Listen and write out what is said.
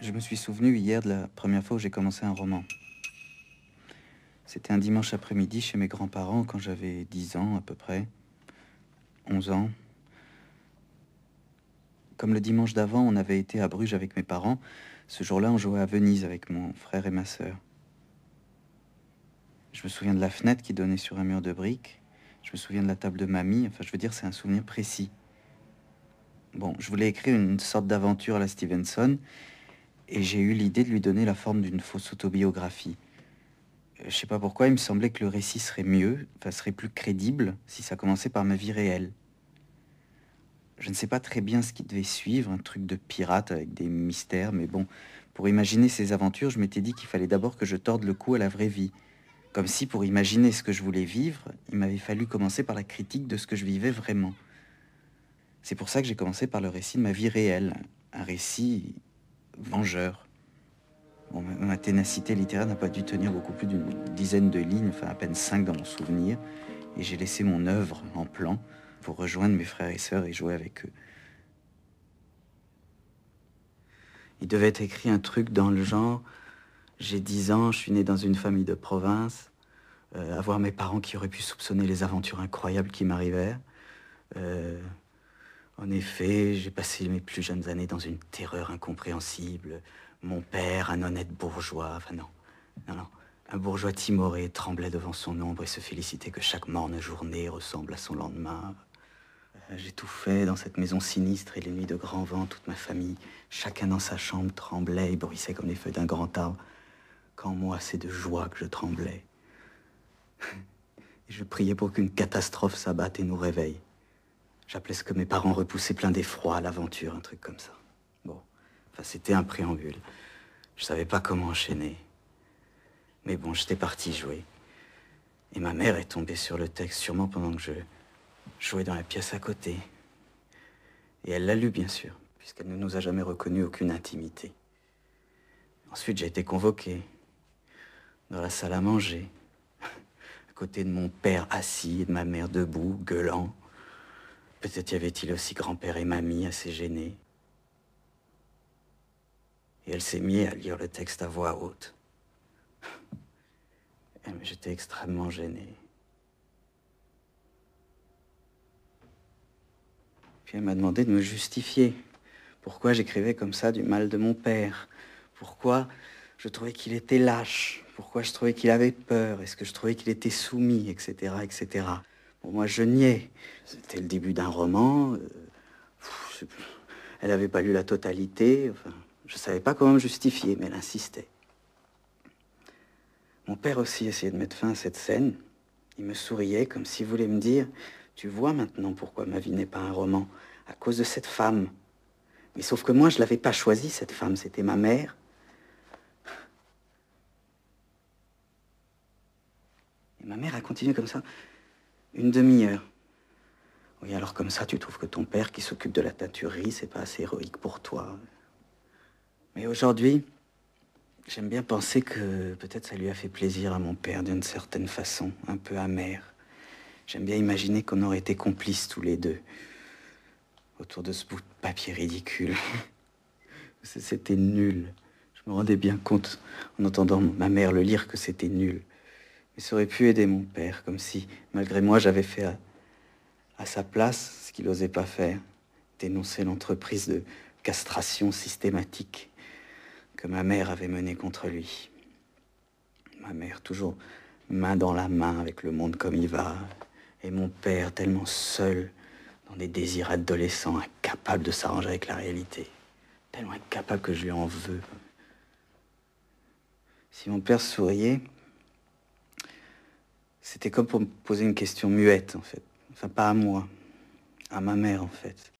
Je me suis souvenu hier de la première fois où j'ai commencé un roman. C'était un dimanche après-midi chez mes grands-parents quand j'avais 10 ans à peu près, 11 ans. Comme le dimanche d'avant, on avait été à Bruges avec mes parents. Ce jour-là, on jouait à Venise avec mon frère et ma sœur. Je me souviens de la fenêtre qui donnait sur un mur de briques. Je me souviens de la table de mamie. Enfin, je veux dire, c'est un souvenir précis. Bon, je voulais écrire une sorte d'aventure à la Stevenson et j'ai eu l'idée de lui donner la forme d'une fausse autobiographie. Je sais pas pourquoi, il me semblait que le récit serait mieux, enfin serait plus crédible si ça commençait par ma vie réelle. Je ne sais pas très bien ce qui devait suivre, un truc de pirate avec des mystères, mais bon, pour imaginer ces aventures, je m'étais dit qu'il fallait d'abord que je torde le cou à la vraie vie. Comme si pour imaginer ce que je voulais vivre, il m'avait fallu commencer par la critique de ce que je vivais vraiment. C'est pour ça que j'ai commencé par le récit de ma vie réelle, un récit vengeur. Bon, ma ténacité littéraire n'a pas dû tenir beaucoup plus d'une dizaine de lignes, enfin à peine 5 dans mon souvenir, et j'ai laissé mon œuvre en plan pour rejoindre mes frères et sœurs et jouer avec eux. Il devait être écrit un truc dans le genre: j'ai 10 ans, je suis né dans une famille de province, avoir mes parents qui auraient pu soupçonner les aventures incroyables qui m'arrivèrent. En effet, j'ai passé mes plus jeunes années dans une terreur incompréhensible. Mon père, un honnête bourgeois, enfin non. Un bourgeois timoré tremblait devant son ombre et se félicitait que chaque morne journée ressemble à son lendemain. J'étouffais dans cette maison sinistre et les nuits de grand vent, toute ma famille, chacun dans sa chambre, tremblait et bruissait comme les feuilles d'un grand arbre. Quand moi, c'est de joie que je tremblais. Et je priais pour qu'une catastrophe s'abatte et nous réveille. J'appelais ce que mes parents repoussaient plein d'effroi, l'aventure, un truc comme ça. Bon, enfin, c'était un préambule. Je savais pas comment enchaîner. Mais bon, j'étais parti jouer. Et ma mère est tombée sur le texte, sûrement pendant que je jouais dans la pièce à côté. Et elle l'a lu, bien sûr, puisqu'elle ne nous a jamais reconnu aucune intimité. Ensuite, j'ai été convoqué dans la salle à manger, à côté de mon père assis et de ma mère debout, gueulant. Peut-être y avait-il aussi grand-père et mamie assez gênés. Et elle s'est mise à lire le texte à voix haute. Mais j'étais extrêmement gêné. Puis elle m'a demandé de me justifier. Pourquoi j'écrivais comme ça du mal de mon père? Pourquoi je trouvais qu'il était lâche? Pourquoi je trouvais qu'il avait peur? Est-ce que je trouvais qu'il était soumis, etc., etc. Bon, moi, je niais. C'était le début d'un roman. Elle n'avait pas lu la totalité. Enfin, je ne savais pas comment me justifier, mais elle insistait. Mon père aussi essayait de mettre fin à cette scène. Il me souriait comme s'il voulait me dire: tu vois maintenant pourquoi ma vie n'est pas un roman, à cause de cette femme. Mais sauf que moi, je ne l'avais pas choisie, cette femme, c'était ma mère. Et ma mère a continué comme ça une demi-heure. Oui, alors comme ça, tu trouves que ton père qui s'occupe de la teinturerie, c'est pas assez héroïque pour toi. Mais aujourd'hui, j'aime bien penser que peut-être ça lui a fait plaisir à mon père d'une certaine façon, un peu amère. J'aime bien imaginer qu'on aurait été complices tous les deux autour de ce bout de papier ridicule. C'était nul. Je me rendais bien compte, en entendant ma mère le lire, que c'était nul. Mais ça aurait pu aider mon père, comme si, malgré moi, j'avais fait à sa place ce qu'il n'osait pas faire, dénoncer l'entreprise de castration systématique que ma mère avait menée contre lui. Ma mère, toujours main dans la main avec le monde comme il va, et mon père tellement seul dans des désirs adolescents, incapable de s'arranger avec la réalité, tellement incapable que je lui en veux. Si mon père souriait, c'était comme pour me poser une question muette, en fait. Enfin, pas à moi, à ma mère, en fait.